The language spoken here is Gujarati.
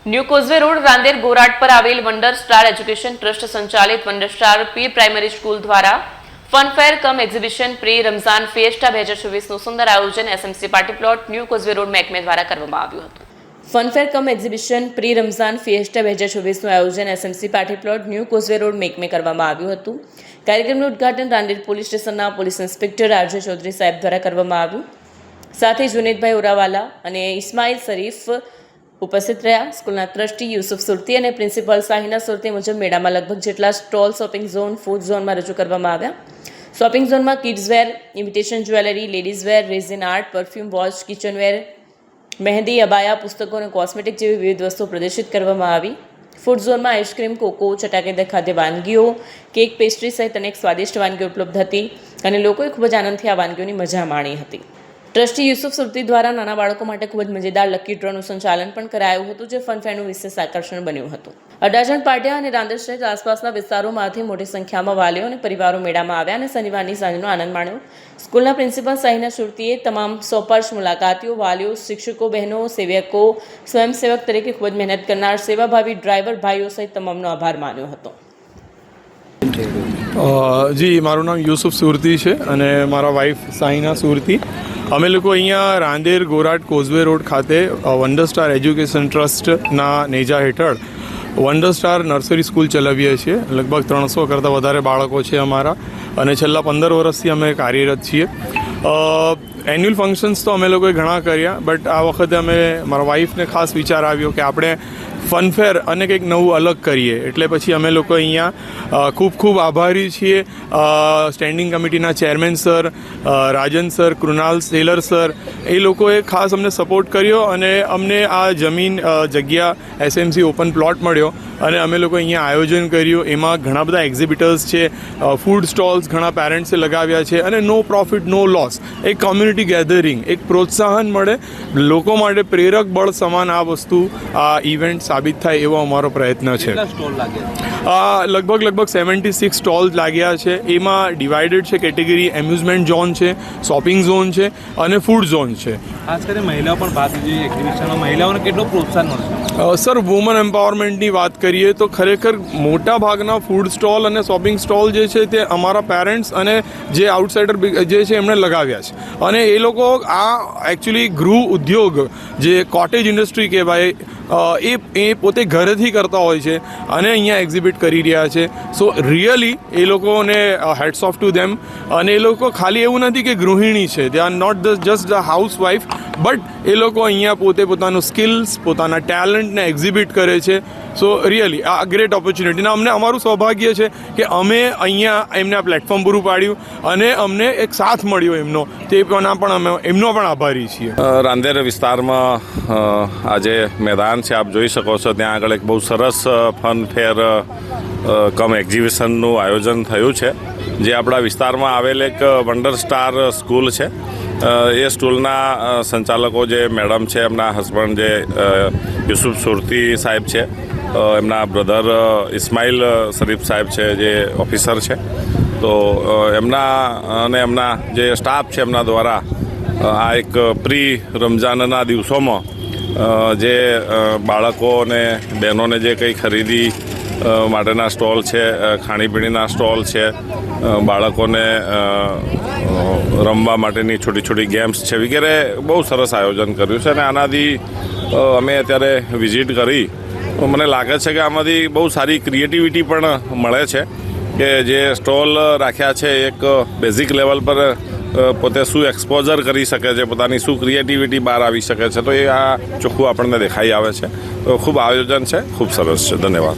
New causeway road Rander Gorat પર આવેલ વન્ડર સ્ટાર એજ્યુકેશન ટ્રસ્ટ સંચાલિત wonder star pre primary school દ્વારા funfair cum exhibition pre Ramzan fiesta 2024નું સુંદર આયોજન SMC party plot new causeway road મેકમે દ્વારા કરવામાં આવ્યું હતું. Funfair cum exhibition pre Ramzan fiesta 2024નું આયોજન SMC party plot new causeway road મેકમે કરવામાં આવ્યું હતું. કાર્યક્રમનું ઉદ્ઘાટન રાંદેર પોલીસ સ્ટેશનના પોલીસ ઇન્સ્પેક્ટર આરજે ચૌધરી સાહેબ દ્વારા કરવામાં આવ્યું. સાથે જુનેદભાઈ ઓરાવાલા અને ઇસ્માઇલ શરીફ ઉપસ્થિત રહ્યા. સ્કૂલના ટ્રસ્ટી યુસુફ સુરતી અને પ્રિન્સિપલ સાહિના સુરતી મુજબ મેળામાં લગભગ જેટલા સ્ટોલ શોપિંગ ઝોન ફૂડ ઝોનમાં રજૂ કરવામાં આવ્યા. શોપિંગ ઝોનમાં kids wear, imitation jewellery, ladies wear, resin art, perfume, watch, kitchen wear, mehndi, અબાયા, પુસ્તકો અને કોસ્મેટિક જેવી વિવિધ વસ્તુઓ પ્રદર્શિત કરવામાં આવી. ફૂડ ઝોનમાં આઈસ્ક્રીમ, કોકો, ચટાકેદાર ખાદ્ય વાનગીઓ, કેક, પેસ્ટ્રી સહિત અનેક સ્વાદિષ્ટ વાનગીઓ ઉપલબ્ધ હતી અને લોકોએ ખૂબ જ આનંદથી આ વાનગીઓની મજા માણી હતી. ટ્રસ્ટી યુસુફ સુરતી દ્વારા નાના બાળકો માટે ખૂબ જ મજેદાર લકી ડ્રોનું સંચાલન પણ કરાયું હતું, જે ફનફેરનું વિશેષ આકર્ષણ બન્યું હતું. અડાજણ, પાટિયા અને રાંદેર સહિત આસપાસના વિસ્તારોમાંથી મોટી સંખ્યામાં વાલીઓ અને પરિવારો મેળામાં આવ્યા અને શનિવારની સાંજનો આનંદ માણ્યો. સ્કૂલના પ્રિન્સિપલ સાહિના સુરતીએ તમામ સોપર્શ, મુલાકાતીઓ, વાલીઓ, શિક્ષકો, બહેનો, સેવકો, સ્વયંસેવક તરીકે ખૂબ જ મહેનત કરનાર સેવાભાવી ડ્રાઈવર ભાઈઓ સહિત તમામનો આભાર માન્યો હતો. જી, મારું નામ યુસુફ સુરતી છે અને મારા વાઈફ સાહિના સુરતી. અમે લોકો અહીંયા રાંદેર ગોરાટ કોઝવે રોડ ખાતે વન્ડર સ્ટાર એજ્યુકેશન ટ્રસ્ટના નેજા હેઠળ વન્ડર સ્ટાર નર્સરી સ્કૂલ ચલાવીએ છીએ. લગભગ 300 કરતાં વધારે બાળકો છે અમારા અને છેલ્લા 15 વર્ષથી અમે કાર્યરત છીએ. એન્યુઅલ ફંક્શન્સ તો અમે લોકોએ ઘણા કર્યા, બટ આ વખતે અમે મારા વાઈફને ખાસ વિચાર આવ્યો કે આપણે ફનફેર અને કંઈક નવું અલગ કરીએ. એટલે પછી અમે લોકો અહીંયા ખૂબ આભારી છીએ સ્ટેન્ડિંગ કમિટીના ચેરમેન સર, રાજન સર, કૃણાલ સેલર સર, એ લોકોએ ખાસ અમને સપોર્ટ કર્યો અને અમને આ જગ્યા એસએમસી ઓપન પ્લોટ મળ્યો અને અમે લોકો અહીંયા આયોજન કર્યું. એમાં ઘણા બધા એક્ઝિબિટર્સ છે, ફૂડ સ્ટોલ્સ ઘણા પેરેન્ટ્સે લગાવ્યા છે અને નો પ્રોફિટ નો લોસ, એક કોમ્યુનિટી ગેધરિંગ, એક પ્રોત્સાહન મળે, લોકો માટે પ્રેરક બળ સમાન આ વસ્તુ, આ ઇવેન્ટ સાબિત થાય એવો અમારો પ્રયત્ન છે. લગભગ 76 સ્ટોલ લાગ્યા છે. એમાં ડિવાઇડેડ છે કેટેગરી, એમ્યુઝમેન્ટ ઝોન છે, શોપિંગ ઝોન છે અને ફૂડ ઝોન છે. ખાસ કરીને મહિલાઓ પણ ભાગ લીધી એક્ઝિબિશનમાં. મહિલાઓને કેટલું પ્રોત્સાહન મળશે? સર, વુમન એમ્પાવરમેન્ટની વાત કરીએ તો ખરેખર મોટા ભાગના ફૂડ સ્ટોલ અને શોપિંગ સ્ટોલ જે છે તે અમારા પેરેન્ટ્સ અને જે આઉટસાઇડર જે છે એમણે લગાવ્યા છે અને એ લોકો આ એકચ્યુઅલી ગૃહ ઉદ્યોગ જે કોટેજ ઇન્ડસ્ટ્રી કહેવાય એ પોતે ઘરેથી કરતા હોય છે અને અહીંયા એક્ઝિબિટ કરી રહ્યા છે. સો રિયલી એ લોકોને હેડ્સ ઓફ ટુ ધેમ. અને એ લોકો ખાલી એવું નથી કે ગૃહિણી છે, they are not just the housewife, but એ લોકો અહીંયા પોતે પોતાનું સ્કિલ્સ, પોતાના ટેલેન્ટને એક્ઝિબિટ કરે છે. સો રિયલી આ ગ્રેટ ઓપોર્ચ્યુનિટી. અમને અમારું સૌભાગ્ય છે કે અમે અહીંયા એમને આ પ્લેટફોર્મ પૂરું પાડ્યું અને અમને એક સાથ મળ્યો એમનો, તે પણ અમે એમનો પણ આભારી છીએ. રાંદેર વિસ્તારમાં આજે મેદાન છે, આપ જોઈ શકો છો. ત્યાં આગળ એક બહુ સરસ ફનફેર કમ એક્ઝિબિશનનું આયોજન થયું છે, જે આપણા વિસ્તારમાં આવેલ એક વન્ડર સ્ટાર સ્કૂલ છે. એ સ્કૂલના સંચાલકો જે મેડમ છે, એમના હસબન્ડ જે યુસુફ સુરતી સાહેબ છે, એમના બ્રધર ઇસ્માઇલ શરીફ સાહેબ છે જે ઓફિસર છે, તો એમના જે સ્ટાફ છે એમના દ્વારા આ એક પ્રી રમઝાનના દિવસોમાં જે બાળકો અને બહેનોને જે કંઈ ખરીદી માટેના સ્ટોલ છે, ખાણીપીણીના સ્ટોલ છે, બાળકોને રમવા માટેની છોટી ગેમ્સ છે વગેરે બહુ સરસ આયોજન કર્યું છે. અને આનાથી અમે અત્યારે વિઝિટ કરી, મને લાગે છે કે આમાંથી બહુ સારી ક્રિએટિવિટી પણ મળે છે કે જે સ્ટોલ રાખ્યા છે એક બેઝિક લેવલ પર પોતે શું એક્સપોઝર કરી શકે છે, પોતાની શું ક્રિએટિવિટી બહાર આવી શકે છે, તો એ આ ચોખ્ખું આપણને દેખાઈ આવે છે. તો ખૂબ આયોજન છે, ખૂબ સરસ છે. ધન્યવાદ.